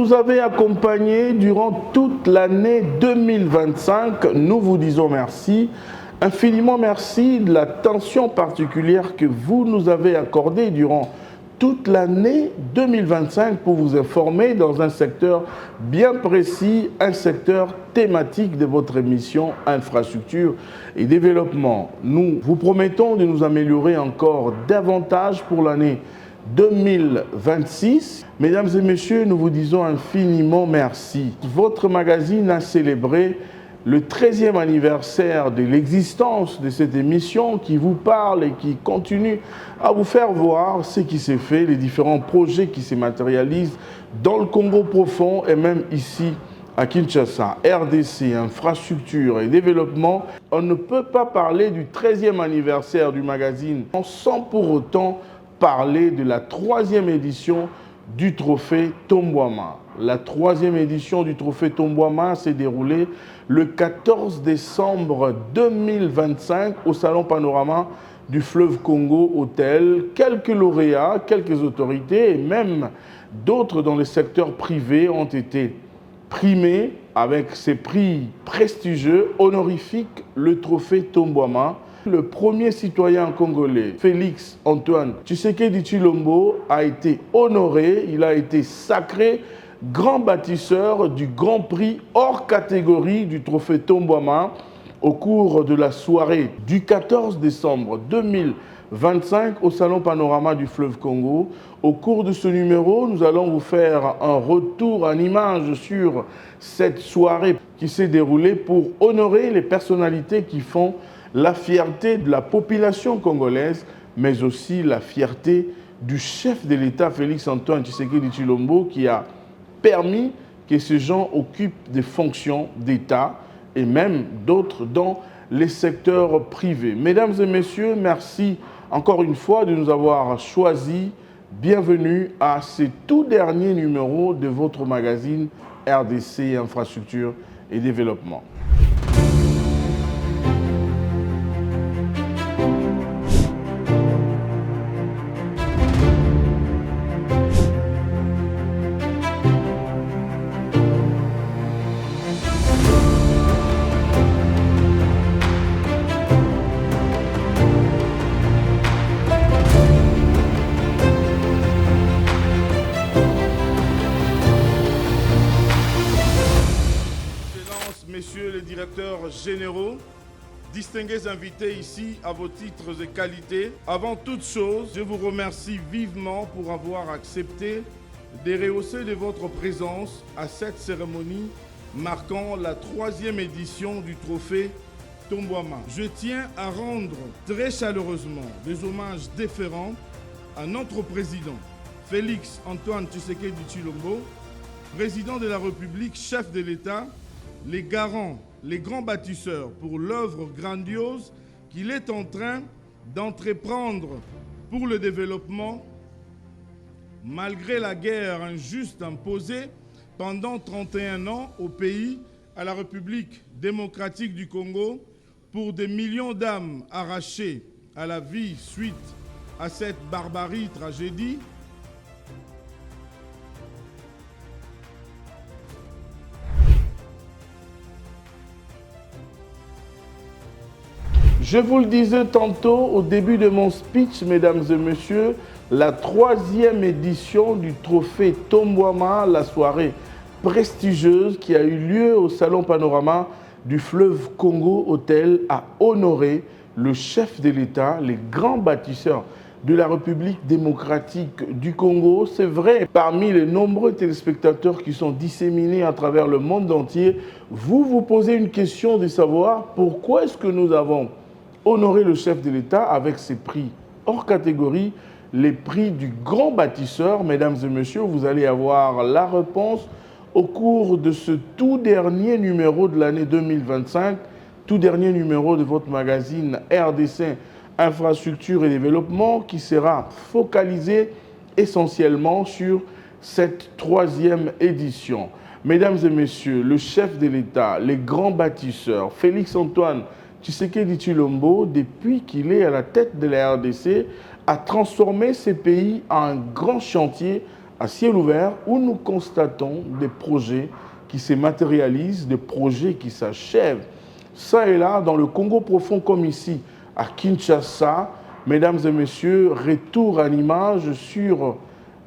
nous avez accompagnés durant toute l'année 2025. Nous vous disons merci. Infiniment merci de l'attention particulière que vous nous avez accordée durant toute l'année 2025 pour vous informer dans un secteur bien précis, un secteur thématique de votre émission Infrastructure et Développement. Nous vous promettons de nous améliorer encore davantage pour l'année 2026. Mesdames et messieurs, nous vous disons infiniment merci. Votre magazine a célébré le 13e anniversaire de l'existence de cette émission qui vous parle et qui continue à vous faire voir ce qui s'est fait, les différents projets qui se matérialisent dans le Congo profond et même ici à Kinshasa. RDC, Infrastructure et Développement. On ne peut pas parler du 13e anniversaire du magazine sans pour autant parler de la 3e édition du Trophée Tombouama. La 3e édition du Trophée Tombouama s'est déroulée le 14 décembre 2025 au Salon Panorama du fleuve Congo Hôtel. Quelques lauréats, quelques autorités et même d'autres dans le secteur privé ont été primés avec ces prix prestigieux, honorifiques, le Trophée Tombouama. Le premier citoyen congolais, Félix Antoine Tshisekedi Tshilombo, a été honoré, il a été sacré grand bâtisseur du Grand Prix hors catégorie du Trophée Tombouama au cours de la soirée du 14 décembre 2025 au Salon Panorama du fleuve Congo. Au cours de ce numéro, nous allons vous faire un retour en images sur cette soirée qui s'est déroulée pour honorer les personnalités qui font la fierté de la population congolaise, mais aussi la fierté du chef de l'État, Félix Antoine Tshisekedi Tshilombo, qui a permis que ces gens occupent des fonctions d'État et même d'autres dans les secteurs privés. Mesdames et messieurs, merci encore une fois de nous avoir choisis. Bienvenue à ce tout dernier numéro de votre magazine RDC, Infrastructure et Développement. Messieurs les directeurs généraux, distingués invités ici à vos titres et qualités, avant toute chose, je vous remercie vivement pour avoir accepté de rehausser de votre présence à cette cérémonie marquant la 3e édition du Trophée Tombouama. Je tiens à rendre très chaleureusement des hommages déférents à notre président, Félix Antoine Tshisekedi Tshilombo, président de la République, chef de l'État, les garants, les grands bâtisseurs pour l'œuvre grandiose qu'il est en train d'entreprendre pour le développement, malgré la guerre injuste imposée pendant 31 ans au pays, à la République démocratique du Congo, pour des millions d'âmes arrachées à la vie suite à cette barbarie tragédie. Je vous le disais tantôt au début de mon speech, mesdames et messieurs, la 3e édition du Trophée Tombouama, la soirée prestigieuse qui a eu lieu au Salon Panorama du fleuve Congo Hôtel, a honoré le chef de l'État, les grands bâtisseurs de la République démocratique du Congo. C'est vrai, parmi les nombreux téléspectateurs qui sont disséminés à travers le monde entier, vous vous posez une question de savoir pourquoi est-ce que nous avons honorer le chef de l'État avec ses prix hors catégorie, les prix du grand bâtisseur. Mesdames et messieurs, vous allez avoir la réponse au cours de ce tout dernier numéro de l'année 2025, tout dernier numéro de votre magazine RDC, Infrastructure et Développement, qui sera focalisé essentiellement sur cette 3e édition. Mesdames et messieurs, le chef de l'État, les grands bâtisseurs, Félix Antoine Tshisekedi Tshilombo, depuis qu'il est à la tête de la RDC, a transformé ces pays en un grand chantier à ciel ouvert où nous constatons des projets qui se matérialisent, des projets qui s'achèvent. Ça et là, dans le Congo profond comme ici, à Kinshasa, mesdames et messieurs, retour à l'image sur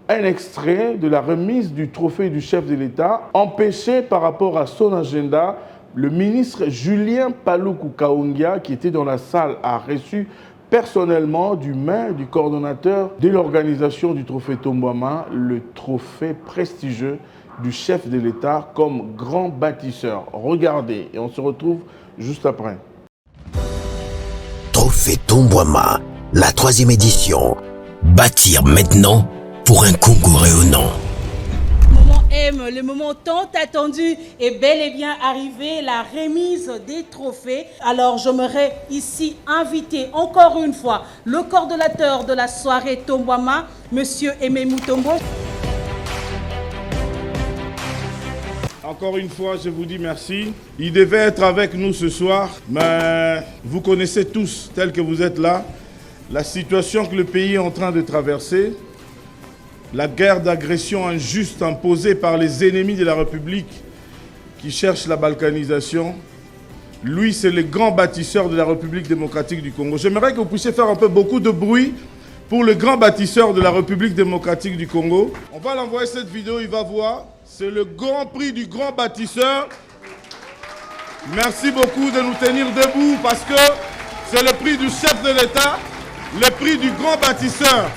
un extrait de la remise du trophée du chef de l'État, empêché par rapport à son agenda. Le ministre Julien Paluku Kahongya, qui était dans la salle, a reçu personnellement du main du coordonnateur de l'organisation du trophée Tombouama, le trophée prestigieux du chef de l'État comme grand bâtisseur. Regardez, et on se retrouve juste après. Trophée Tombouama, la 3e édition. Bâtir maintenant pour un Congo rayonnant. Le moment tant attendu est bel et bien arrivé, la remise des trophées. Alors j'aimerais ici inviter encore une fois le coordonnateur de la soirée Tombouama, Monsieur Aimé Mutombo. Encore une fois, je vous dis merci. Il devait être avec nous ce soir, mais vous connaissez tous, tel que vous êtes là, la situation que le pays est en train de traverser. La guerre d'agression injuste imposée par les ennemis de la République qui cherchent la balkanisation. Lui, c'est le grand bâtisseur de la République démocratique du Congo. J'aimerais que vous puissiez faire un peu beaucoup de bruit pour le grand bâtisseur de la République démocratique du Congo. On va l'envoyer cette vidéo, il va voir. C'est le grand prix du grand bâtisseur. Merci beaucoup de nous tenir debout parce que c'est le prix du chef de l'État, le prix du grand bâtisseur.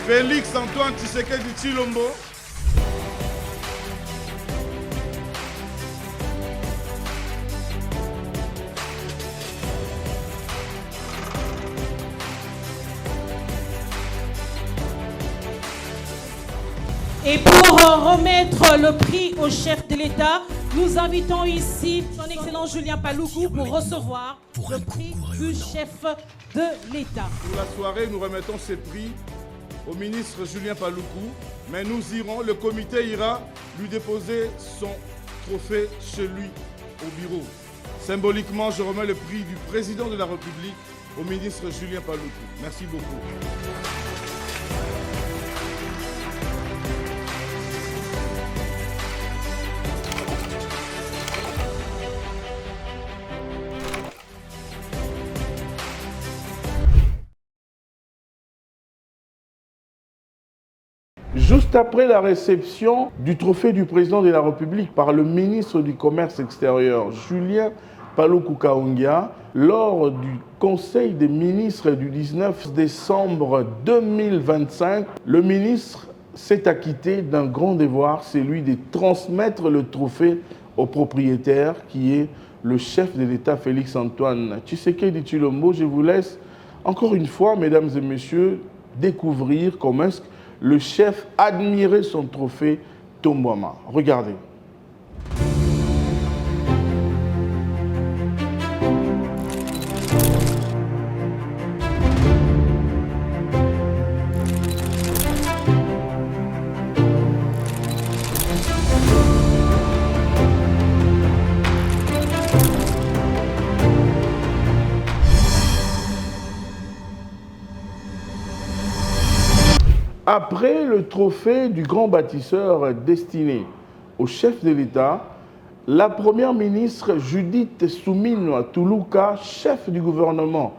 Félix Antoine Tshisekedi Tshilombo. Et pour remettre le prix au chef de l'État, nous invitons ici son Excellence Julien Paluku pour recevoir le prix du chef de l'État. Pour la soirée, nous remettons ces prix au ministre Julien Paluku, mais nous irons, le comité ira lui déposer son trophée chez lui au bureau. Symboliquement, je remets le prix du président de la République au ministre Julien Paluku. Merci beaucoup. Juste après la réception du trophée du président de la République par le ministre du Commerce extérieur, Julien Paluku Kahongya, lors du Conseil des ministres du 19 décembre 2025, le ministre s'est acquitté d'un grand devoir, celui de transmettre le trophée au propriétaire qui est le chef de l'État Félix Antoine Tshisekedi Tshilombo. Je vous laisse encore une fois, mesdames et messieurs, découvrir comment est-ce que le chef admirait son trophée Tombouama. Regardez. Après le trophée du grand bâtisseur destiné au chef de l'État, la première ministre Judith Suminwa Tuluka, chef du gouvernement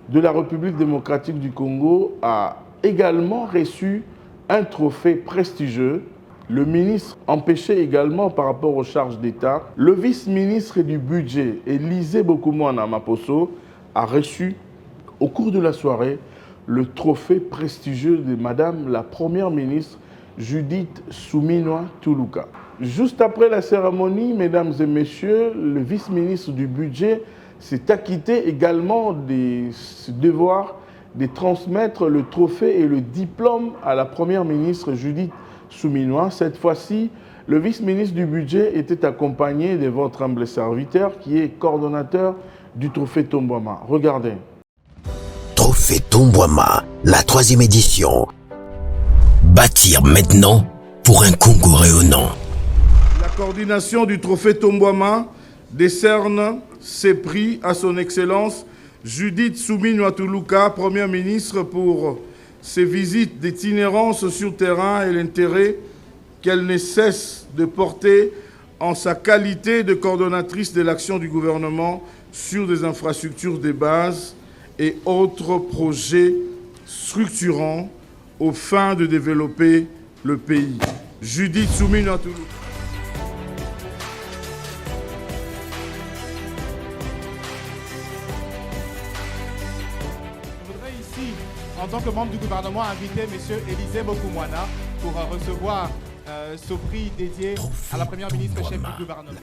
de la République démocratique du Congo, a également reçu un trophée prestigieux. Le ministre empêché également par rapport aux charges d'État. Le vice-ministre du budget, Élisée Bokoumouana Maposo, a reçu au cours de la soirée le trophée prestigieux de Madame la Première ministre Judith Suminwa Tuluka. Juste après la cérémonie, mesdames et messieurs, le vice-ministre du budget s'est acquitté également de ce devoir de transmettre le trophée et le diplôme à la Première ministre Judith Suminwa. Cette fois-ci, le vice-ministre du budget était accompagné de votre humble serviteur qui est coordonnateur du trophée Tombouama. Regardez. Trophée Tombouama, la 3e édition. Bâtir maintenant pour un Congo rayonnant. La coordination du trophée Tombouama décerne ses prix à son Excellence Judith Suminwa Tuluka, Première ministre, pour ces visites d'itinérance sur terrain et l'intérêt qu'elle ne cesse de porter en sa qualité de coordonnatrice de l'action du gouvernement sur des infrastructures de base et autres projets structurants aux fins de développer le pays. Judith Soumina Toulouse. Je voudrais ici, en tant que membre du gouvernement, inviter M. Élisée Mokoumwana pour recevoir ce prix dédié à la Première ministre chef du gouvernement.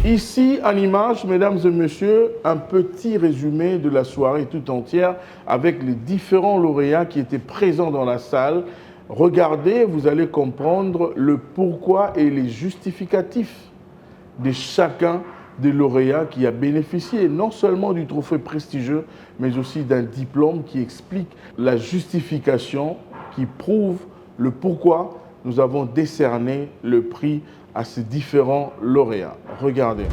Ici, en image, mesdames et messieurs, un petit résumé de la soirée tout entière avec les différents lauréats qui étaient présents dans la salle. Regardez, vous allez comprendre le pourquoi et les justificatifs de chacun des lauréats qui a bénéficié non seulement du trophée prestigieux, mais aussi d'un diplôme qui explique la justification, qui prouve le pourquoi nous avons décerné le prix à ces différents lauréats. Regardez.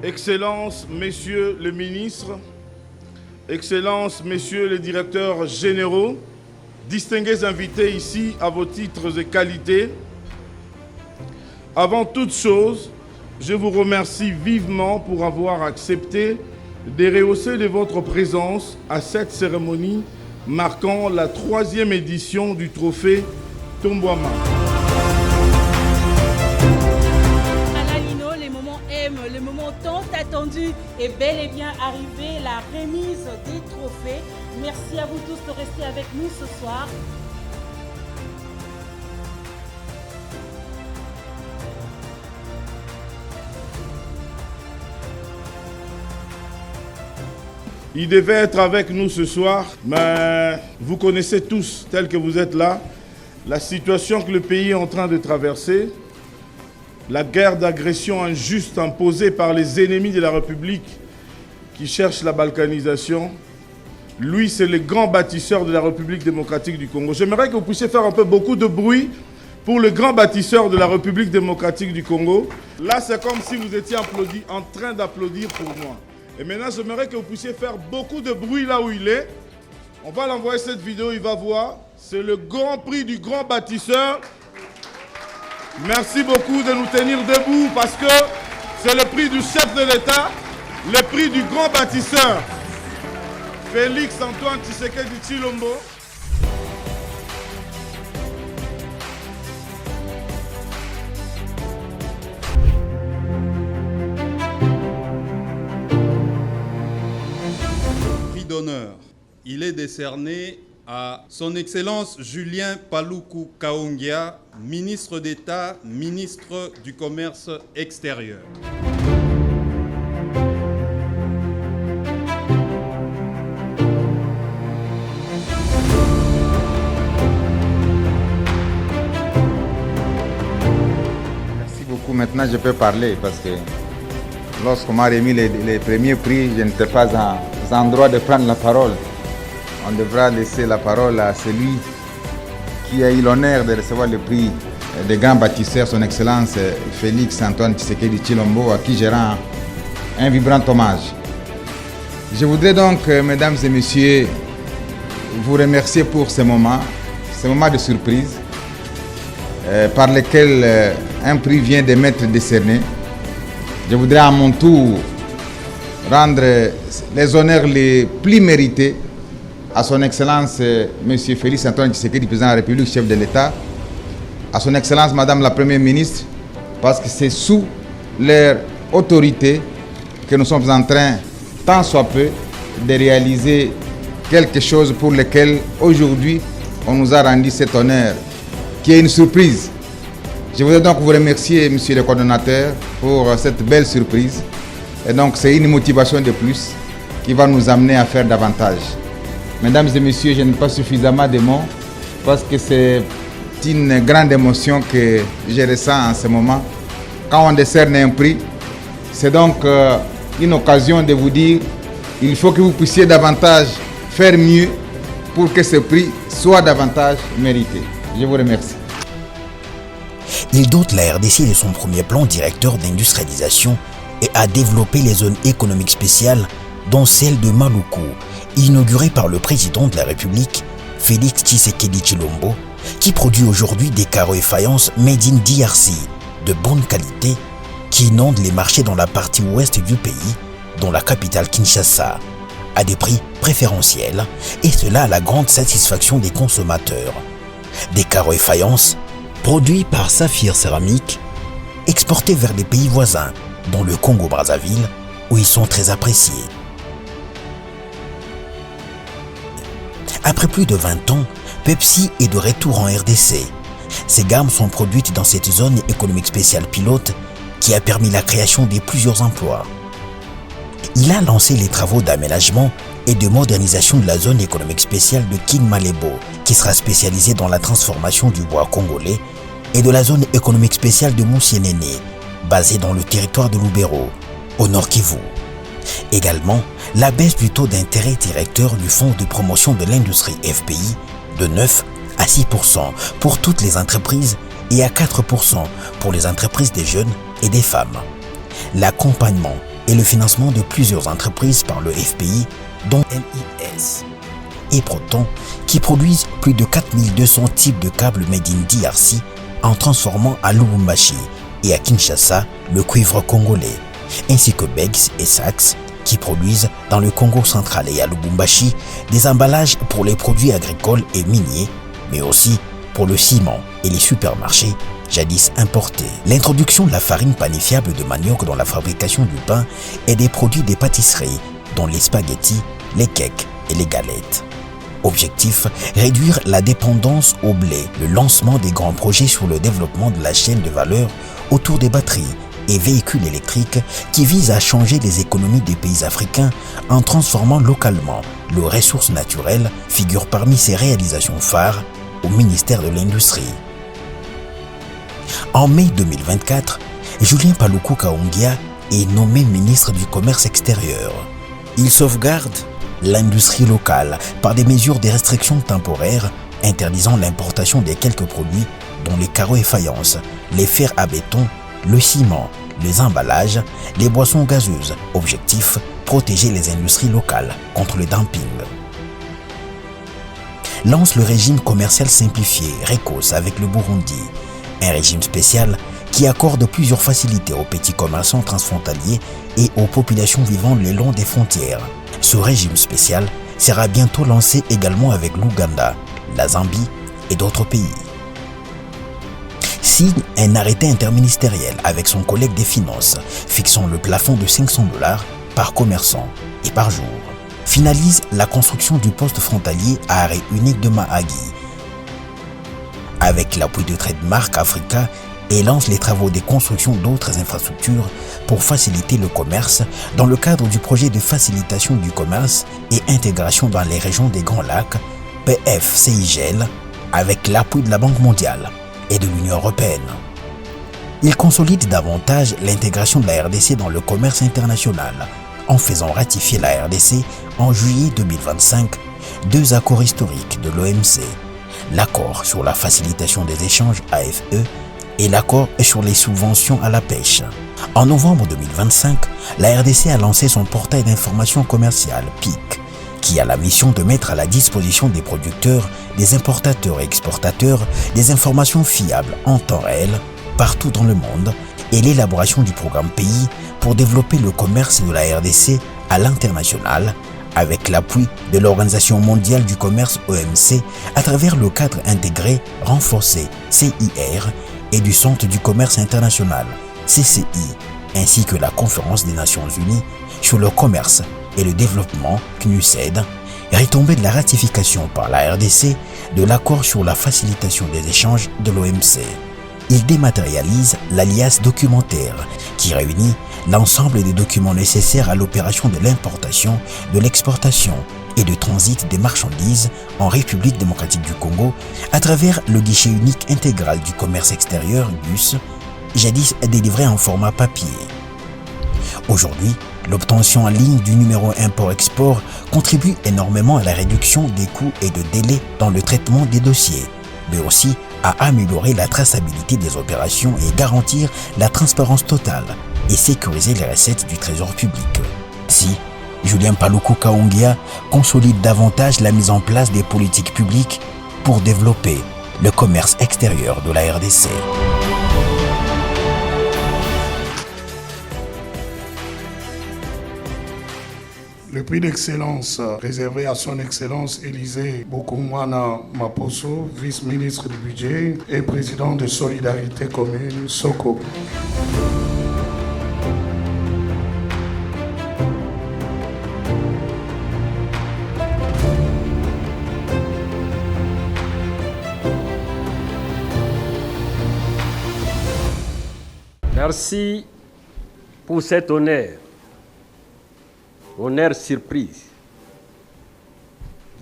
Excellences, messieurs les ministres, Excellences, messieurs les directeurs généraux, distingués invités ici à vos titres et qualités, avant toute chose, je vous remercie vivement pour avoir accepté de rehausser de votre présence à cette cérémonie marquant la 3e édition du trophée Tombouama. Alalino, les moments M, le moment tant attendu est bel et bien arrivé, la remise des trophées. Merci à vous tous de rester avec nous ce soir. Il devait être avec nous ce soir, mais vous connaissez tous, tels que vous êtes là, la situation que le pays est en train de traverser, la guerre d'agression injuste imposée par les ennemis de la République qui cherchent la balkanisation. Lui, c'est le grand bâtisseur de la République démocratique du Congo. J'aimerais que vous puissiez faire un peu beaucoup de bruit pour le grand bâtisseur de la République démocratique du Congo. Là, c'est comme si vous étiez en train d'applaudir pour moi. Et maintenant, j'aimerais que vous puissiez faire beaucoup de bruit là où il est. On va l'envoyer cette vidéo, il va voir. C'est le grand prix du grand bâtisseur. Merci beaucoup de nous tenir debout parce que c'est le prix du chef de l'État, le prix du grand bâtisseur. Félix Antoine Tshisekedi Tshilombo. D'honneur. Il est décerné à son Excellence Julien Paluku Kaongia, ministre d'État, ministre du Commerce extérieur. Merci beaucoup. Maintenant, je peux parler parce que lorsqu'on m'a remis les premiers prix, je n'étais pas en droit de prendre la parole. On devra laisser la parole à celui qui a eu l'honneur de recevoir le prix des grands bâtisseurs, son Excellence Félix Antoine Tshisekedi Tshilombo, à qui je rends un vibrant hommage. Je voudrais donc, mesdames et messieurs, vous remercier pour ce moment de surprise par lequel un prix vient de m'être décerné. Je voudrais à mon tour rendre les honneurs les plus mérités à son Excellence M. Félix Antoine Tshisekedi, président de la République, chef de l'État, à son Excellence Madame la Première ministre, parce que c'est sous leur autorité que nous sommes en train, tant soit peu, de réaliser quelque chose pour lequel aujourd'hui on nous a rendu cet honneur. qui est une surprise. Je voudrais donc vous remercier, monsieur le coordonnateur, pour cette belle surprise. Et donc, c'est une motivation de plus qui va nous amener à faire davantage. Mesdames et messieurs, je n'ai pas suffisamment de mots parce que c'est une grande émotion que je ressens en ce moment. Quand on décerne un prix, c'est donc une occasion de vous dire qu'il faut que vous puissiez davantage faire mieux pour que ce prix soit davantage mérité. Je vous remercie. Il dote la RDC de son premier plan directeur d'industrialisation et a développé les zones économiques spéciales, dont celle de Maluku, inaugurée par le président de la République, Félix Tshisekedi Tshilombo, qui produit aujourd'hui des carreaux et faïences made in DRC de bonne qualité qui inondent les marchés dans la partie ouest du pays, dont la capitale Kinshasa, à des prix préférentiels, et cela à la grande satisfaction des consommateurs. Des carreaux et faïences produits par Saphir Céramique, exportés vers les pays voisins, dont le Congo-Brazzaville, où ils sont très appréciés. Après plus de 20 ans, Pepsi est de retour en RDC. Ces gammes sont produites dans cette zone économique spéciale pilote qui a permis la création de plusieurs emplois. Il a lancé les travaux d'aménagement et de modernisation de la zone économique spéciale de Kin-Malebo, qui sera spécialisée dans la transformation du bois congolais, et de la zone économique spéciale de Moussienene, basée dans le territoire de Lubero, au Nord Kivu. Également, la baisse du taux d'intérêt directeur du Fonds de promotion de l'industrie FPI de 9 à 6% pour toutes les entreprises et à 4% pour les entreprises des jeunes et des femmes. L'accompagnement et le financement de plusieurs entreprises par le FPI, dont MIS et Proton, qui produisent plus de 4200 types de câbles made in DRC en transformant à Lubumbashi et à Kinshasa le cuivre congolais, ainsi que Beggs et Saks, qui produisent dans le Congo central et à Lubumbashi des emballages pour les produits agricoles et miniers, mais aussi pour le ciment et les supermarchés jadis importés. L'introduction de la farine panifiable de manioc dans la fabrication du pain et des produits des pâtisseries, dont les spaghettis, les cakes et les galettes. Objectif, réduire la dépendance au blé, le lancement des grands projets sur le développement de la chaîne de valeur autour des batteries et véhicules électriques qui visent à changer les économies des pays africains en transformant localement leurs ressources naturelles, figure parmi ses réalisations phares au ministère de l'Industrie. En mai 2024, Julien Paluku Kahongya est nommé ministre du Commerce extérieur. Il sauvegarde l'industrie locale par des mesures de restriction temporaires interdisant l'importation de quelques produits dont les carreaux et faïences, les fers à béton, le ciment, les emballages, les boissons gazeuses. Objectif, protéger les industries locales contre le dumping. Lance le régime commercial simplifié, RECOS, avec le Burundi. Un régime spécial qui accorde plusieurs facilités aux petits commerçants transfrontaliers et aux populations vivant le long des frontières. Ce régime spécial sera bientôt lancé également avec l'Ouganda, la Zambie et d'autres pays. Signe un arrêté interministériel avec son collègue des finances, fixant le plafond de $500 par commerçant et par jour. Finalise la construction du poste frontalier à arrêt unique de Mahagi, avec l'appui de Trademark Africa, et lance les travaux de construction d'autres infrastructures pour faciliter le commerce dans le cadre du projet de facilitation du commerce et intégration dans les régions des Grands Lacs, PFCIGL, avec l'appui de la Banque mondiale et de l'Union européenne. Il consolide davantage l'intégration de la RDC dans le commerce international en faisant ratifier la RDC en juillet 2025 deux accords historiques de l'OMC, l'accord sur la facilitation des échanges AFE et l'accord sur les subventions à la pêche. En novembre 2025, la RDC a lancé son portail d'information commerciale PIC, qui a la mission de mettre à la disposition des producteurs, des importateurs et exportateurs des informations fiables en temps réel partout dans le monde et l'élaboration du programme pays pour développer le commerce de la RDC à l'international avec l'appui de l'Organisation mondiale du commerce OMC à travers le cadre intégré renforcé CIR et du Centre du commerce international CCI, ainsi que la Conférence des Nations Unies sur le commerce et le développement CNUSED, retombée de la ratification par la RDC de l'accord sur la facilitation des échanges de l'OMC. Il dématérialise l'alias documentaire qui réunit l'ensemble des documents nécessaires à l'opération de l'importation, de l'exportation et de transit des marchandises en République démocratique du Congo à travers le guichet unique intégral du commerce extérieur GUS, jadis délivré en format papier. Aujourd'hui, l'obtention en ligne du numéro import-export contribue énormément à la réduction des coûts et de délais dans le traitement des dossiers, mais aussi à améliorer la traçabilité des opérations et garantir la transparence totale et sécuriser les recettes du trésor public. Si Julien Paluku Kaongia consolide davantage la mise en place des politiques publiques pour développer le commerce extérieur de la RDC. Le prix d'excellence réservé à son Excellence Élisée Bokoumwana Maposo, vice-ministre du Budget et président de Solidarité Commune Soko. Merci pour cet honneur surprise,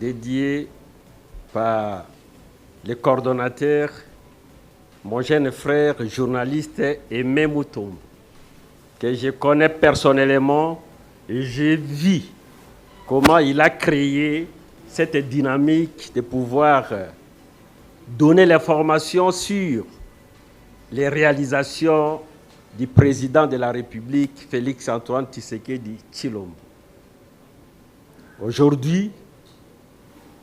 dédié par le coordonnateur, mon jeune frère journaliste Aimé Mutombo, que je connais personnellement et j'ai vu comment il a créé cette dynamique de pouvoir donner l'information sur les réalisations du président de la République, Félix-Antoine Tshisekedi Tshilombo. Aujourd'hui,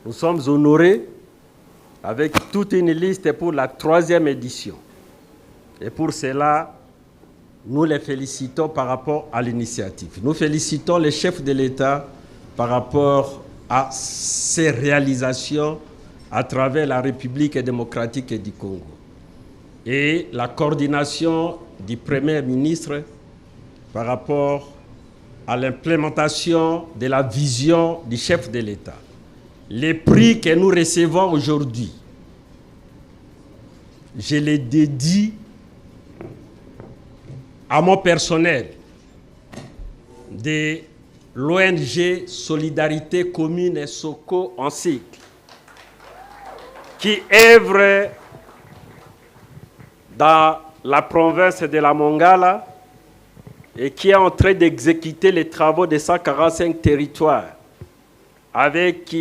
nous sommes honorés avec toute une liste pour la 3e édition. Et pour cela, nous les félicitons par rapport à l'initiative. Nous félicitons les chefs de l'État par rapport à ces réalisations à travers la République démocratique du Congo. Et la coordination du Premier ministre par rapport à l'implémentation de la vision du chef de l'État. Les prix que nous recevons aujourd'hui, je les dédie à mon personnel de l'ONG Solidarité Commune et Soko en cycle, qui œuvre dans la province de la Mongala et qui est en train d'exécuter les travaux de 145 territoires avec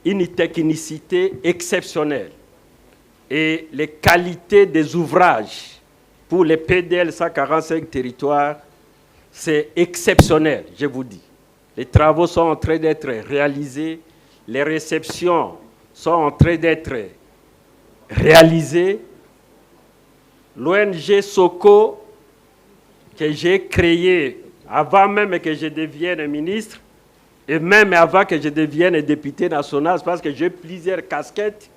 une technicité exceptionnelle et les qualités des ouvrages pour les PDL 145 territoires, c'est exceptionnel, je vous dis. Les travaux sont en train d'être réalisés, les réceptions sont en train d'être réalisées. L'ONG Soko, que j'ai créée avant même que je devienne ministre, et même avant que je devienne député national, parce que j'ai plusieurs casquettes.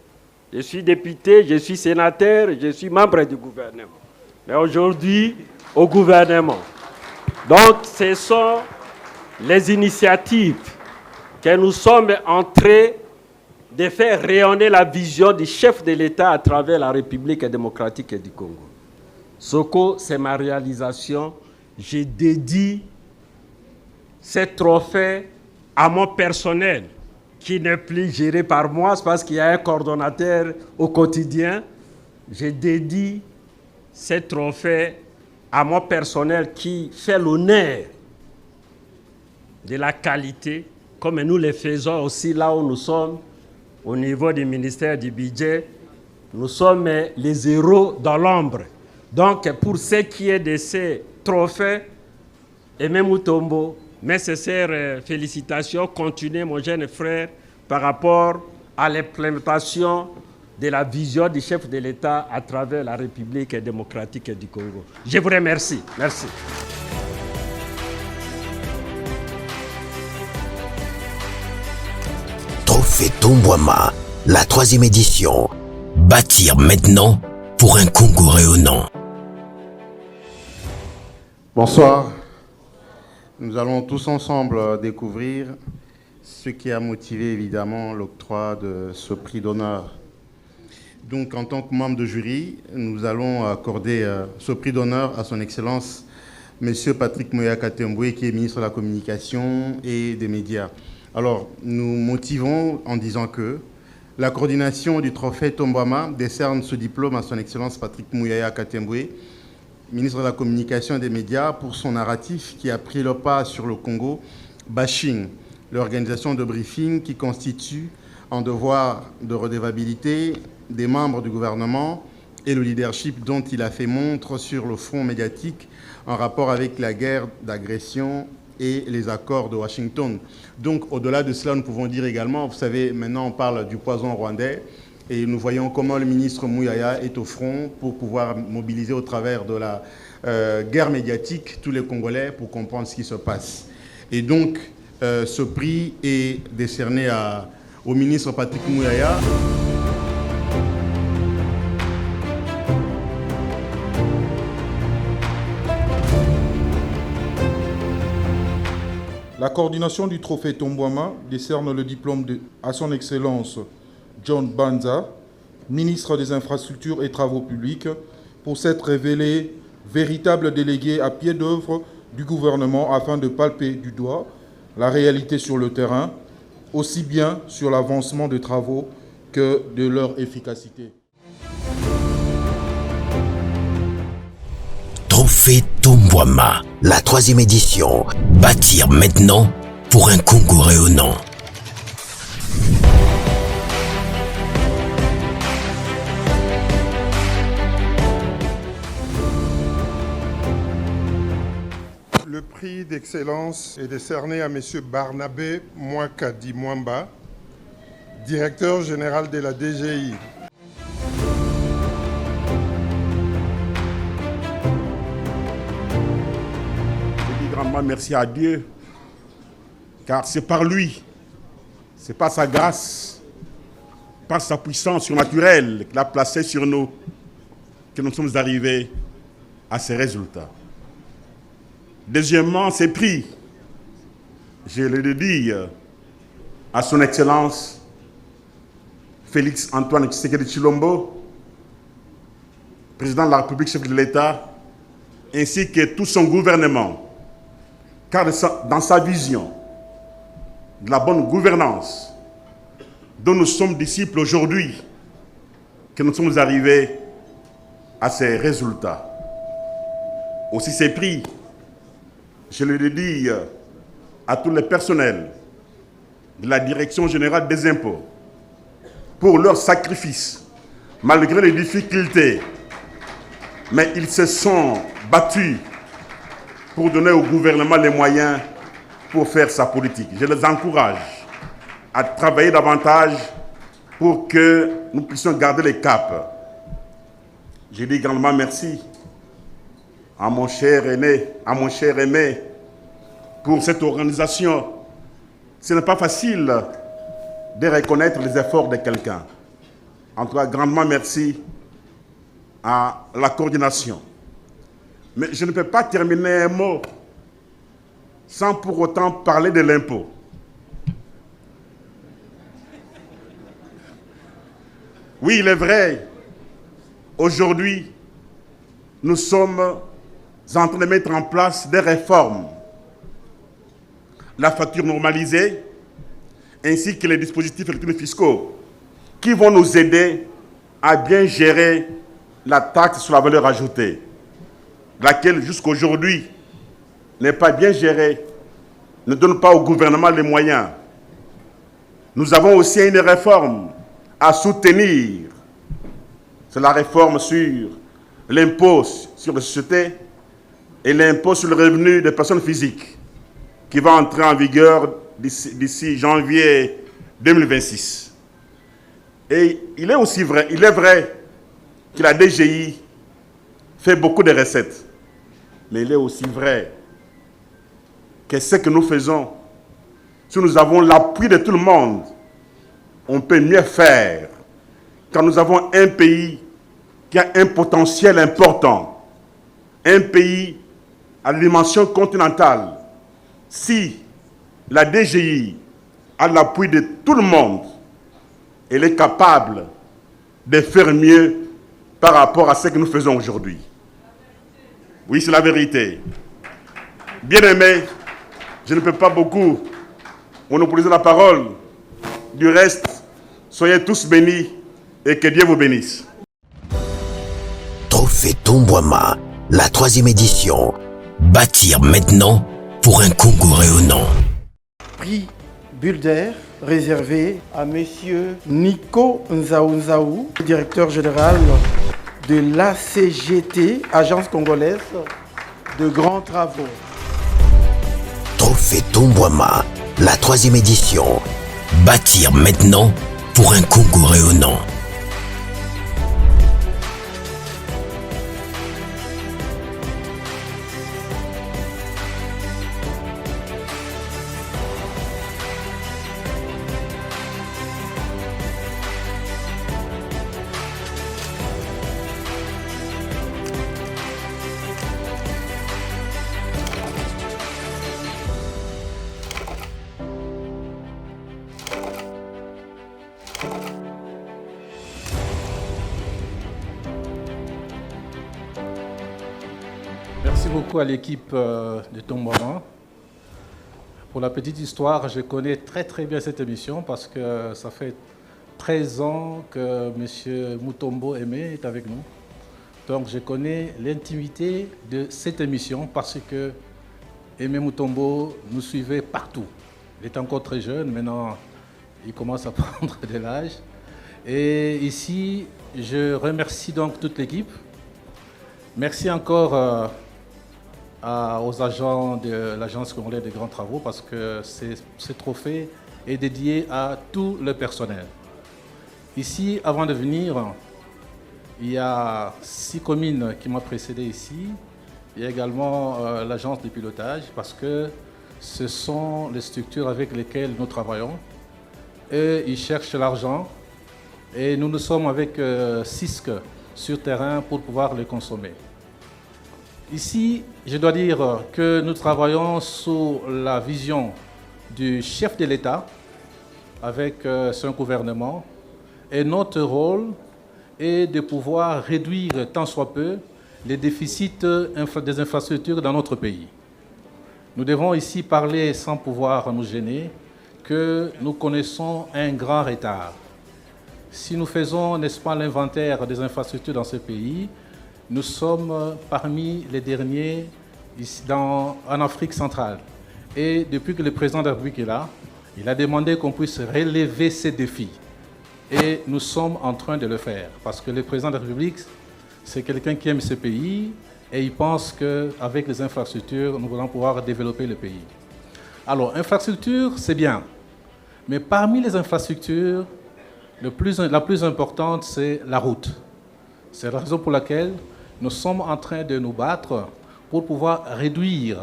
Je suis député, je suis sénateur, je suis membre du gouvernement. Mais aujourd'hui, au gouvernement. Donc, ce sont les initiatives que nous sommes en train de faire rayonner la vision du chef de l'État à travers la République démocratique du Congo. Soko, c'est ma réalisation. Je dédie ces trophées à mon personnel, qui n'est plus géré par moi, c'est parce qu'il y a un coordonnateur au quotidien. Je dédie ces trophées à mon personnel qui fait l'honneur de la qualité, comme nous le faisons aussi là où nous sommes, au niveau du ministère du Budget. Nous sommes les héros dans l'ombre. Donc, pour ce qui est de ces trophées, Aimé Mutombo, mes sincères félicitations. Continuez, mon jeune frère, par rapport à l'implémentation de la vision du chef de l'État à travers la République démocratique du Congo. Je vous remercie. Merci. Trophée Tombouama, la 3e édition. Bâtir maintenant pour un Congo rayonnant. Bonsoir. Nous allons tous ensemble découvrir ce qui a motivé évidemment l'octroi de ce prix d'honneur Donc, en tant que membre de jury, nous allons accorder ce prix d'honneur à son Excellence, M. Patrick Mouya Katemboué, qui est ministre de la Communication et des Médias. Alors, nous motivons en disant que la coordination du trophée Tombouama décerne ce diplôme à son Excellence Patrick Mouya Katemboué, ministre de la Communication et des Médias, pour son narratif qui a pris le pas sur le Congo, bashing, l'organisation de briefing qui constitue un devoir de redevabilité des membres du gouvernement et le leadership dont il a fait montre sur le front médiatique en rapport avec la guerre d'agression et les accords de Washington. Donc, au-delà de cela, nous pouvons dire également, vous savez, maintenant on parle du poison rwandais, et nous voyons comment le ministre Mouyaya est au front pour pouvoir mobiliser au travers de la guerre médiatique tous les Congolais pour comprendre ce qui se passe. Et donc, ce prix est décerné au ministre Patrick Mouyaya. La coordination du trophée Tombouama décerne le diplôme à son Excellence John Banza, ministre des Infrastructures et Travaux Publics, pour s'être révélé véritable délégué à pied d'œuvre du gouvernement afin de palper du doigt la réalité sur le terrain, aussi bien sur l'avancement des travaux que de leur efficacité. Trophée Tombouama, la 3e édition. Bâtir maintenant pour un Congo rayonnant. Le prix d'excellence est décerné à M. Barnabé Mwakadi Mwamba, directeur général de la DGI. Je dis grandement merci à Dieu, car c'est par lui, c'est par sa grâce, par sa puissance surnaturelle qu'il a placé sur nous, que nous sommes arrivés à ces résultats. Deuxièmement, ces prix, je le dédie à son Excellence Félix Antoine Tshisekedi Tshilombo, président de la République, chef de l'État, ainsi que tout son gouvernement, car dans sa vision de la bonne gouvernance dont nous sommes disciples aujourd'hui, que nous sommes arrivés à ces résultats. Aussi ces prix, je le dédie à tous les personnels de la Direction générale des impôts pour leur sacrifice, malgré les difficultés. Mais ils se sont battus pour donner au gouvernement les moyens pour faire sa politique. Je les encourage à travailler davantage pour que nous puissions garder les caps. Je dis grandement merci à mon cher aimé, pour cette organisation. Ce n'est pas facile de reconnaître les efforts de quelqu'un. En tout cas, grandement merci à la coordination. Mais je ne peux pas terminer un mot sans pour autant parler de l'impôt. Oui, il est vrai, aujourd'hui, nous sommes en train de mettre en place des réformes. La facture normalisée, ainsi que les dispositifs électroniques fiscaux, qui vont nous aider à bien gérer la taxe sur la valeur ajoutée, laquelle jusqu'à aujourd'hui n'est pas bien gérée, ne donne pas au gouvernement les moyens. Nous avons aussi une réforme à soutenir. C'est la réforme sur l'impôt sur les sociétés et l'impôt sur le revenu des personnes physiques qui va entrer en vigueur d'ici janvier 2026. Et il est vrai que la DGI fait beaucoup de recettes, mais il est aussi vrai que ce que nous faisons, si nous avons l'appui de tout le monde, on peut mieux faire, car nous avons un pays qui a un potentiel important, un pays à la dimension continentale. Si la DGI a l'appui de tout le monde, elle est capable de faire mieux par rapport à ce que nous faisons aujourd'hui. Oui, c'est la vérité. Bien-aimés, je ne peux pas beaucoup monopoliser la parole. Du reste, soyez tous bénis et que Dieu vous bénisse. Trophée Tombouama, la 3e édition. Bâtir maintenant pour un Congo rayonnant. Prix Bulder réservé à Monsieur Nico Nzaou, directeur général de l'ACGT, Agence congolaise de grands travaux. Trophée Tombouama, la 3e édition. Bâtir maintenant pour un Congo rayonnant. Merci beaucoup à l'équipe de Tombouama. Pour la petite histoire, je connais très bien cette émission parce que ça fait 13 ans que M. Mutombo Aimé est avec nous. Donc je connais l'intimité de cette émission parce que Aimé Mutombo nous suivait partout. Il était encore très jeune, maintenant il commence à prendre de l'âge. Et ici, je remercie donc toute l'équipe. Merci encore aux agents de l'Agence congolaise des grands travaux parce que ce trophée est dédié à tout le personnel. Ici, avant de venir, il y a 6 communes qui m'ont précédé ici. Il y a également l'agence de pilotage parce que ce sont les structures avec lesquelles nous travaillons. Eux, ils cherchent l'argent et nous sommes avec CISC sur terrain pour pouvoir le consommer. Ici, je dois dire que nous travaillons sous la vision du chef de l'État avec son gouvernement et notre rôle est de pouvoir réduire tant soit peu les déficits des infrastructures dans notre pays. Nous devons ici parler sans pouvoir nous gêner que nous connaissons un grand retard. Si nous faisons, n'est-ce pas, l'inventaire des infrastructures dans ce pays, nous sommes parmi les derniers en Afrique centrale. Et depuis que le président de la République est là, il a demandé qu'on puisse relever ces défis. Et nous sommes en train de le faire. Parce que le président de la République, c'est quelqu'un qui aime ce pays et il pense qu'avec les infrastructures, nous allons pouvoir développer le pays. Alors, infrastructure, c'est bien. Mais parmi les infrastructures, la plus importante, c'est la route. C'est la raison pour laquelle nous sommes en train de nous battre pour pouvoir réduire,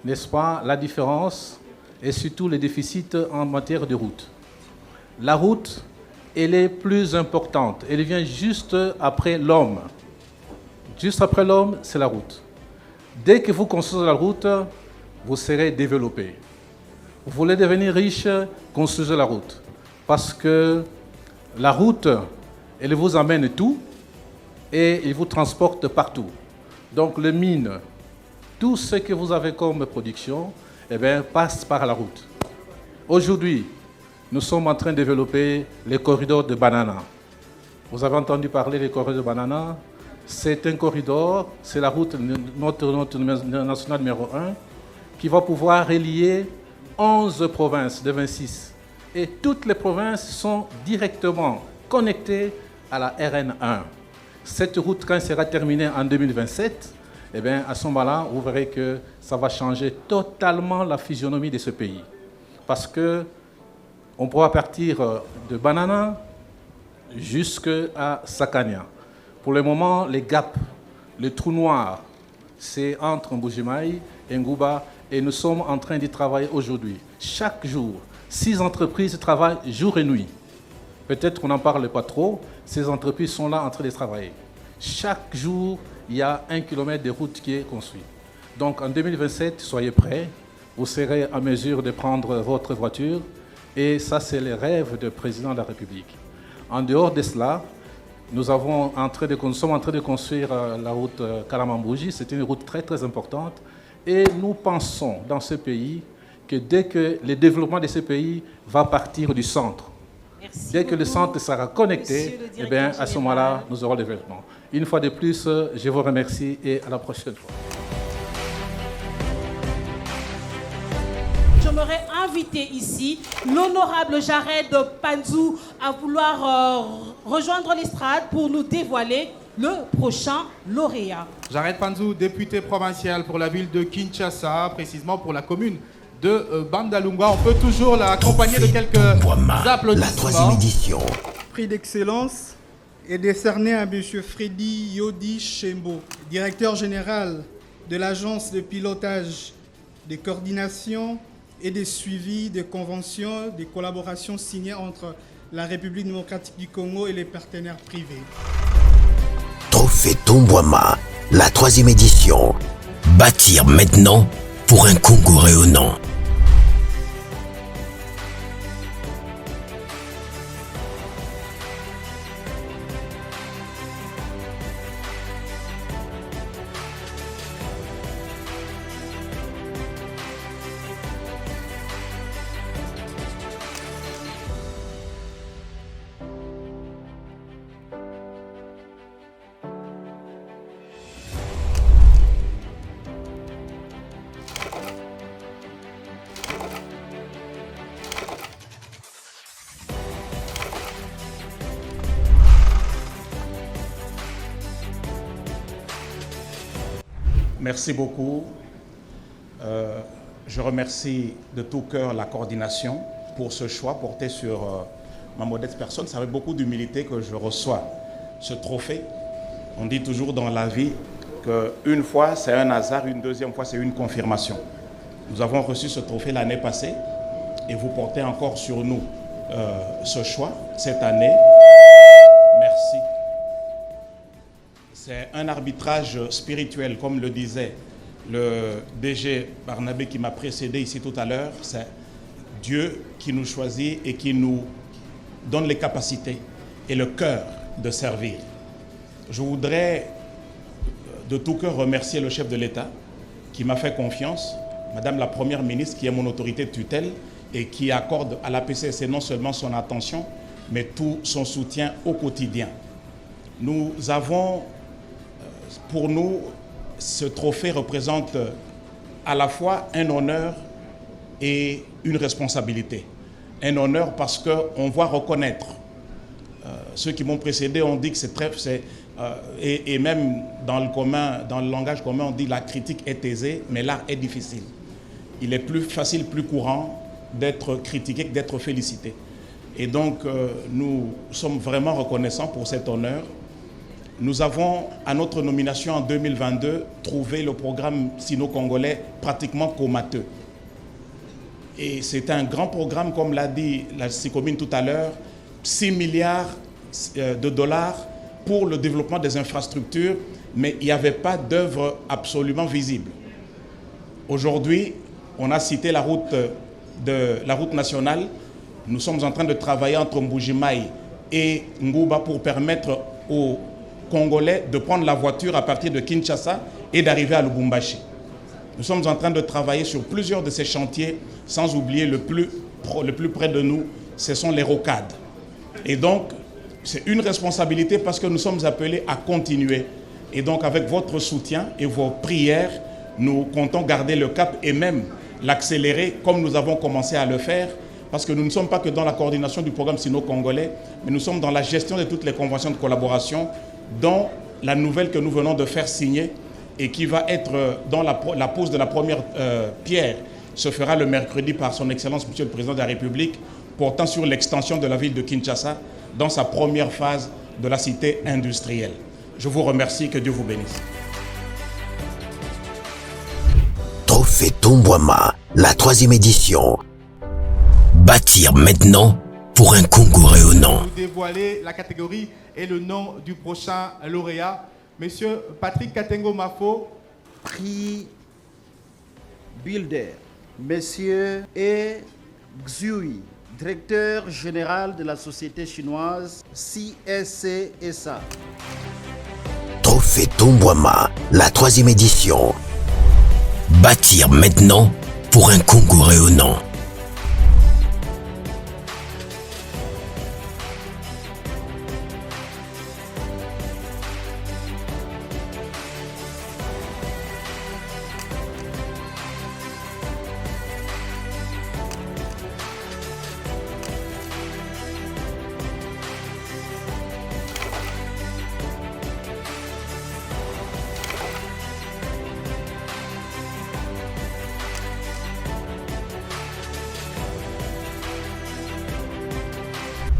n'est-ce pas, la différence et surtout les déficits en matière de route. La route, elle est plus importante. Elle vient juste après l'homme. Juste après l'homme, c'est la route. Dès que vous construisez la route, vous serez développé. Vous voulez devenir riche, construisez la route. Parce que la route, elle vous amène tout et elle vous transporte partout. Donc les mines, tout ce que vous avez comme production, eh bien, passe par la route. Aujourd'hui, nous sommes en train de développer les corridors de Banana. Vous avez entendu parler des corridors de Banana. C'est un corridor, c'est la route, notre nationale numéro 1, qui va pouvoir relier 11 provinces de 26. Et toutes les provinces sont directement connectées à la RN1. Cette route, quand elle sera terminée en 2027, eh bien, à ce moment-là, vous verrez que ça va changer totalement la physionomie de ce pays. Parce qu'on pourra partir de Banana jusqu'à Sakania. Pour le moment, les gaps, le trou noir, c'est entre Mbujimayi et Ngouba, et nous sommes en train d'y travailler aujourd'hui. Chaque jour, 6 entreprises travaillent jour et nuit. Peut-être qu'on n'en parle pas trop, ces entreprises sont là en train de travailler. Chaque jour, il y a 1 kilomètre de route qui est construit. Donc en 2027, soyez prêts, vous serez en mesure de prendre votre voiture, et ça c'est le rêve du président de la République. En dehors de cela, Nous sommes en train de construire la route Kalamambouji. C'est une route très très importante. Et nous pensons dans ce pays que dès que le développement de ce pays va partir du centre, dès que le centre sera connecté, eh bien, à ce moment-là, nous aurons le développement. Une fois de plus, je vous remercie et à la prochaine fois. J'aimerais inviter ici l'honorable Jared Panzou à vouloir rejoindre l'estrade pour nous dévoiler le prochain lauréat. Jared Panzou, député provincial pour la ville de Kinshasa, précisément pour la commune de Bandalungwa. On peut toujours l'accompagner de quelques applaudissements. La 3e édition. Prix d'excellence est décerné à M. Freddy Yodi Shembo, directeur général de l'agence de pilotage, de coordination et de suivi des conventions, des collaborations signées entre la République démocratique du Congo et les partenaires privés. Trophée Tombouama, la 3e édition. Bâtir maintenant pour un Congo rayonnant. Merci beaucoup. Je remercie de tout cœur la coordination pour ce choix porté sur ma modeste personne. C'est avec beaucoup d'humilité que je reçois ce trophée. On dit toujours dans la vie qu'une fois c'est un hasard, une deuxième fois c'est une confirmation. Nous avons reçu ce trophée l'année passée et vous portez encore sur nous ce choix cette année. Merci. C'est un arbitrage spirituel, comme le disait le DG Barnabé qui m'a précédé ici tout à l'heure. C'est Dieu qui nous choisit et qui nous donne les capacités et le cœur de servir. Je voudrais de tout cœur remercier le chef de l'État qui m'a fait confiance, Madame la Première ministre qui est mon autorité de tutelle et qui accorde à l'APCC non seulement son attention, mais tout son soutien au quotidien. Nous avons... Pour nous, ce trophée représente à la fois un honneur et une responsabilité. Un honneur parce qu'on voit reconnaître. Ceux qui m'ont précédé ont dit que c'est très... et même dans le langage commun, on dit que la critique est aisée, mais l'art est difficile. Il est plus facile, plus courant d'être critiqué que d'être félicité. Et donc, nous sommes vraiment reconnaissants pour cet honneur. Nous avons, à notre nomination en 2022, trouvé le programme sino-congolais pratiquement comateux. Et c'est un grand programme, comme l'a dit la CICOMINE tout à l'heure, 6 milliards de dollars pour le développement des infrastructures, mais il n'y avait pas d'œuvre absolument visible. Aujourd'hui, on a cité la route nationale. Nous sommes en train de travailler entre Mbujimaï et Ngouba pour permettre aux Congolais de prendre la voiture à partir de Kinshasa et d'arriver à Lubumbashi. Nous sommes en train de travailler sur plusieurs de ces chantiers, sans oublier le plus près de nous, ce sont les rocades. Et donc, c'est une responsabilité parce que nous sommes appelés à continuer. Et donc, avec votre soutien et vos prières, nous comptons garder le cap et même l'accélérer comme nous avons commencé à le faire. Parce que nous ne sommes pas que dans la coordination du programme sino-congolais, mais nous sommes dans la gestion de toutes les conventions de collaboration, dont la nouvelle que nous venons de faire signer et qui va être dans la pose de la première pierre se fera le mercredi par son Excellence Monsieur le Président de la République, portant sur l'extension de la ville de Kinshasa dans sa première phase de la cité industrielle. Je vous remercie, que Dieu vous bénisse. Trophée Tombouama, la 3e édition. Bâtir maintenant pour un Congo rayonnant. Vous dévoilez la catégorie et le nom du prochain lauréat. Monsieur Patrick Katengo Mafo. Prix Builder. Monsieur E. Xui directeur général de la société chinoise CSC SA. Trophée Tombouama, la 3e édition. Bâtir maintenant pour un Congo rayonnant.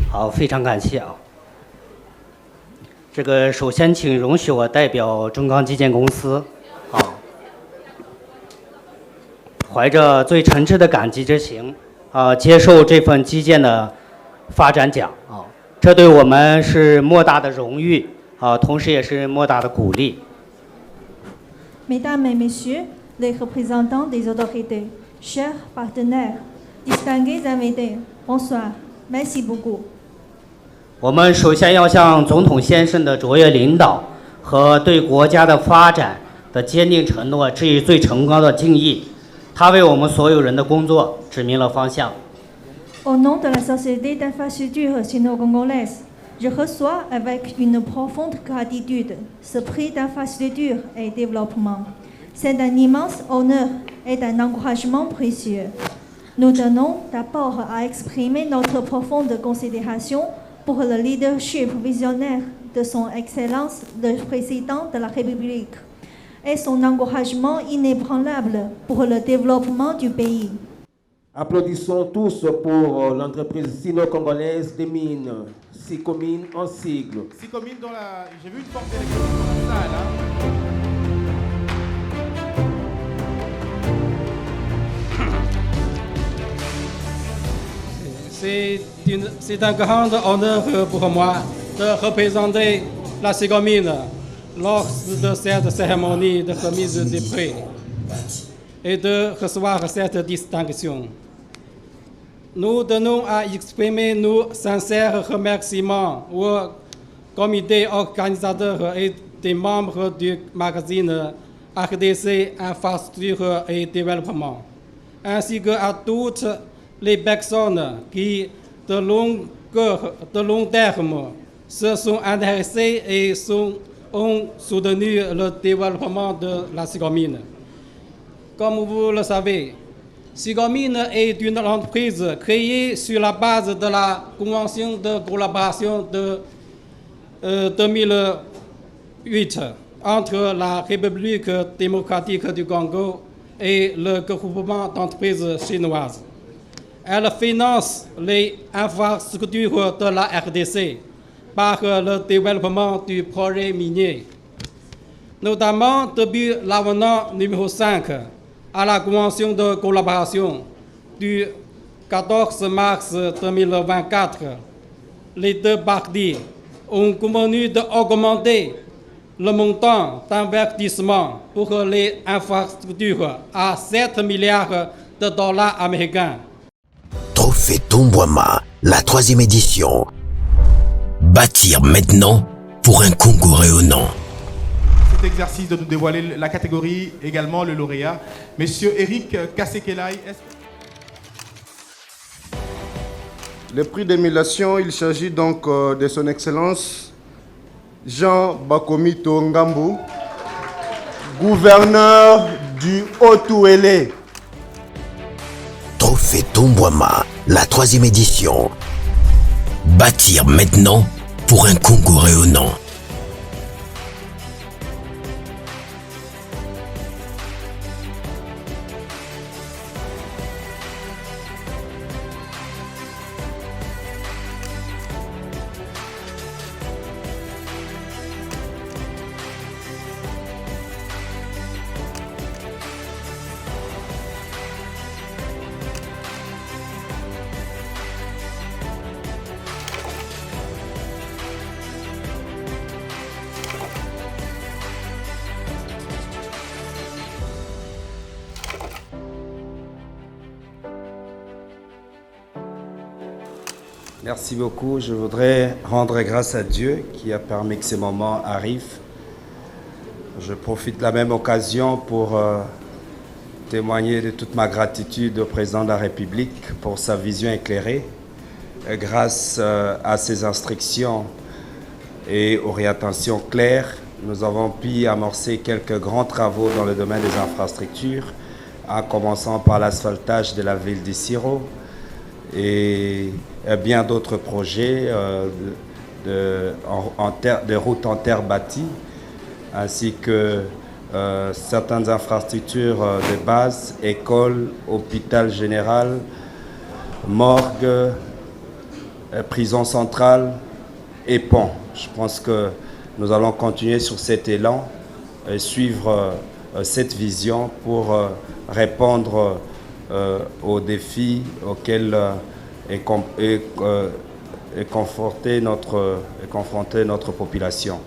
好，非常感谢啊。这个首先请容许我代表中钢基建公司，怀着最诚挚的感激之情，接受这份基建的发展奖啊，这对我们是莫大的荣誉啊，同时也是莫大的鼓励。Mesdames et messieurs, les représentants des autorités, chers partenaires, distingués invités, bonsoir, merci beaucoup. 我们首先要向总统先生的卓越领导和对国家的发展的坚定承诺致以最崇高的敬意。他为我们所有人的工作指明了方向。Au nom de la Société d'infrastructure sino-congolaise, je reçois avec une profonde gratitude ce prix d'infrastructure et développement. C'est un immense honneur et un encouragement précieux. Nous tenons d'abord à exprimer notre profonde considération pour le leadership visionnaire de son Excellence le Président de la République et son encouragement inébranlable pour le développement du pays. Applaudissons tous pour l'entreprise sino-congolaise des mines, SICOMINE en sigle. SICOMINE dans la... J'ai vu une forte délégation dans la salle. C'est un grand honneur pour moi de représenter la SICOMINE lors de cette cérémonie de remise des prix et de recevoir cette distinction. Nous tenons à exprimer nos sincères remerciements au comité organisateur et des membres du magazine RDC Infrastructure et Développement, ainsi qu'à toutes les personnes qui, de long terme, se sont intéressées et ont soutenu le développement de la SICOMINE. Comme vous le savez, SICOMINE est une entreprise créée sur la base de la Convention de collaboration de 2008 entre la République démocratique du Congo et le groupement d'entreprises chinoises. Elle finance les infrastructures de la RDC par le développement du projet minier, notamment depuis l'avenant numéro 5 à la Convention de collaboration du 14 mars 2024. Les deux parties ont convenu d'augmenter le montant d'investissement pour les infrastructures à 7 milliards de dollars américains. Trophée Tombouama, la 3e édition. Bâtir maintenant pour un Congo rayonnant. Cet exercice de nous dévoiler la catégorie, également le lauréat. Monsieur Eric Kassekelai. Le prix d'émulation, il s'agit donc de son Excellence Jean Bakomito Ngambu, gouverneur du Haut-Ouélé. Trophée Tombouama, la 3e édition. Bâtir maintenant pour un Congo rayonnant. Merci beaucoup. Je voudrais rendre grâce à Dieu qui a permis que ces moments arrivent. Je profite de la même occasion pour témoigner de toute ma gratitude au président de la République pour sa vision éclairée. Grâce à ses instructions et orientations claires, nous avons pu amorcer quelques grands travaux dans le domaine des infrastructures, en commençant par l'asphaltage de la ville d'Issiro et bien d'autres projets de routes en terre bâtie, ainsi que certaines infrastructures de base, écoles, hôpital général, morgue, prison centrale et pont. Je pense que nous allons continuer sur cet élan et suivre cette vision pour répondre aux défis auxquels est confrontée notre population.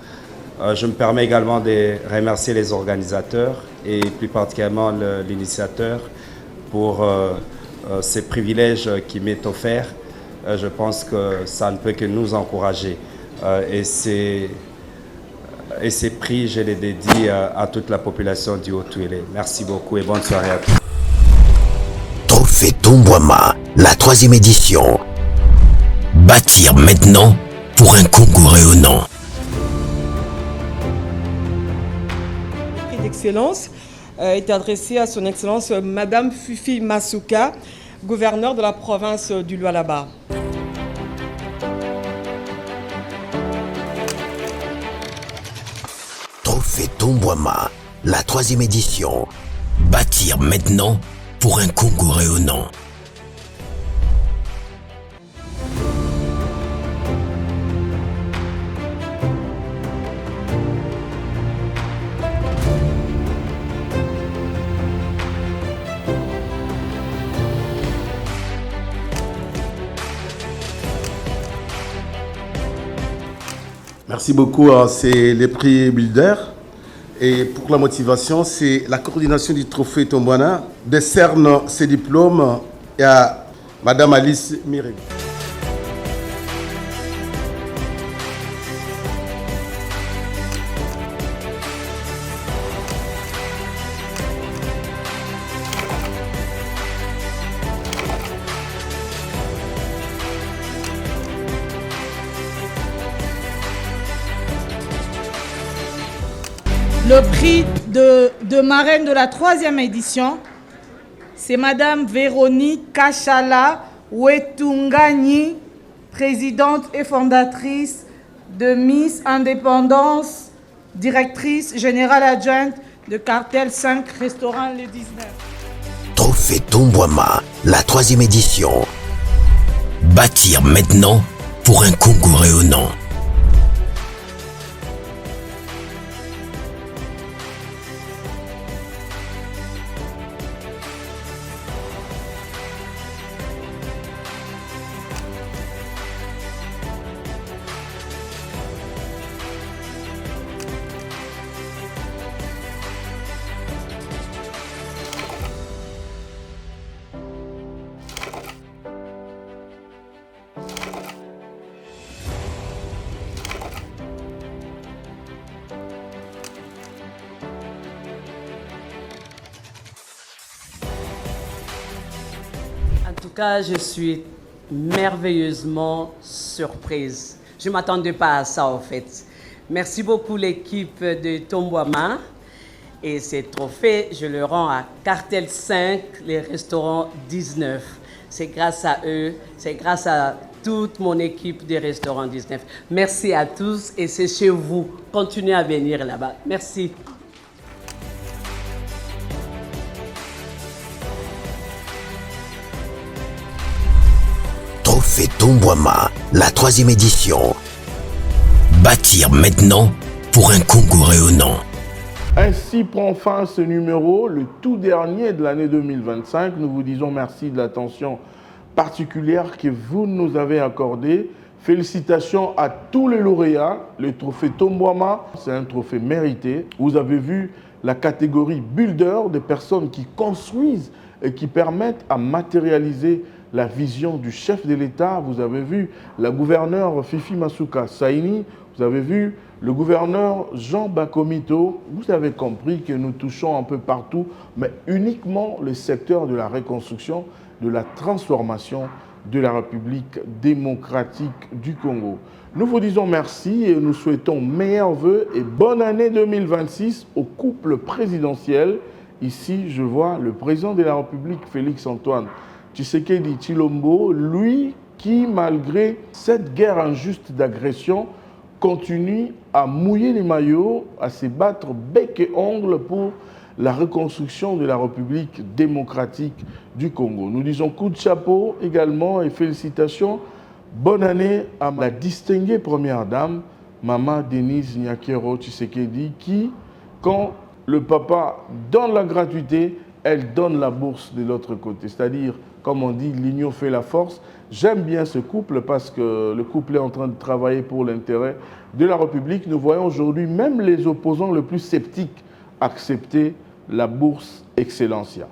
Je me permets également de remercier les organisateurs et plus particulièrement l'initiateur pour ces privilèges qui m'est offert. Je pense que ça ne peut que nous encourager. Et ces prix, je les dédie à toute la population du Haut-Touélé. Merci beaucoup et bonne soirée à tous. Trophée Tombouama, la 3e édition. Bâtir maintenant pour un Congo rayonnant. Le prix d'excellence est adressé à son Excellence Madame Fifi Masuka, gouverneure de la province du Lualaba. Trophée Tombouama, la 3e édition. Bâtir maintenant pour un Congo rayonnant. Merci beaucoup. C'est les prix Builder. Et pour la motivation, c'est la coordination du Trophée Tombouama décerne ses diplômes à Madame Alice Miré. Le prix de marraine de la 3e édition, c'est Madame Véronique Kachala Wetungani, présidente et fondatrice de Miss Indépendance, directrice générale adjointe de Cartel 5 Restaurant le 19. Trophée Tombouama, la 3e édition. Bâtir maintenant pour un Congo rayonnant. En tout cas, je suis merveilleusement surprise. Je ne m'attendais pas à ça, en fait. Merci beaucoup, l'équipe de Tombouama. Et ces trophées, je le rends à Cartel 5, les restaurants 19. C'est grâce à eux, c'est grâce à toute mon équipe des restaurants 19. Merci à tous et c'est chez vous. Continuez à venir là-bas. Merci. Trophée Tombouama, la 3e édition. Bâtir maintenant pour un Congo rayonnant. Ainsi prend fin ce numéro, le tout dernier de l'année 2025. Nous vous disons merci de l'attention particulière que vous nous avez accordée. Félicitations à tous les lauréats. Le trophée Tombouama, c'est un trophée mérité. Vous avez vu la catégorie Builder, des personnes qui construisent et qui permettent à matérialiser la vision du chef de l'État. Vous avez vu la gouverneure Fifi Masuka Saini, vous avez vu le gouverneur Jean Bakomito. Vous avez compris que nous touchons un peu partout, mais uniquement le secteur de la reconstruction, de la transformation de la République démocratique du Congo. Nous vous disons merci et nous souhaitons meilleurs vœux et bonne année 2026 au couple présidentiel. Ici, je vois le président de la République, Félix-Antoine Tshisekedi Tshilombo, lui qui, malgré cette guerre injuste d'agression, continue à mouiller les maillots, à se battre bec et ongle pour la reconstruction de la République démocratique du Congo. Nous disons coup de chapeau également et félicitations. Bonne année à la distinguée première dame, Maman Denise Nyakero Tshisekedi, qui, quand le papa donne la gratuité, elle donne la bourse de l'autre côté. C'est-à-dire, comme on dit, l'union fait la force. J'aime bien ce couple parce que le couple est en train de travailler pour l'intérêt de la République. Nous voyons aujourd'hui même les opposants les plus sceptiques accepter la bourse Excellencia.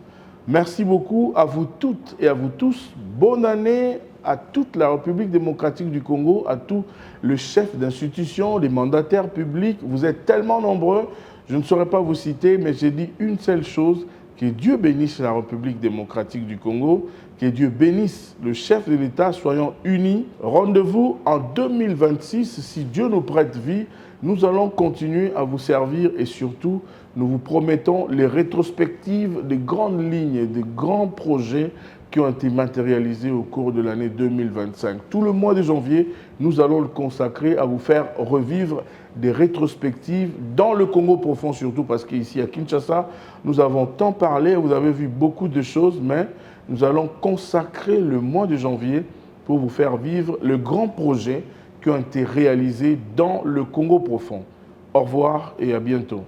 Merci beaucoup à vous toutes et à vous tous. Bonne année à toute la République démocratique du Congo, à tous les chefs d'institutions, les mandataires publics. Vous êtes tellement nombreux, je ne saurais pas vous citer, mais j'ai dit une seule chose, que Dieu bénisse la République démocratique du Congo, que Dieu bénisse le chef de l'État, soyons unis. Rendez-vous en 2026, si Dieu nous prête vie, nous allons continuer à vous servir et surtout, nous vous promettons les rétrospectives des grandes lignes, des grands projets qui ont été matérialisés au cours de l'année 2025. Tout le mois de janvier, nous allons le consacrer à vous faire revivre des rétrospectives dans le Congo profond surtout, parce qu'ici à Kinshasa, nous avons tant parlé, vous avez vu beaucoup de choses, mais nous allons consacrer le mois de janvier pour vous faire vivre le grand projet qui ont été réalisés dans le Congo profond. Au revoir et à bientôt.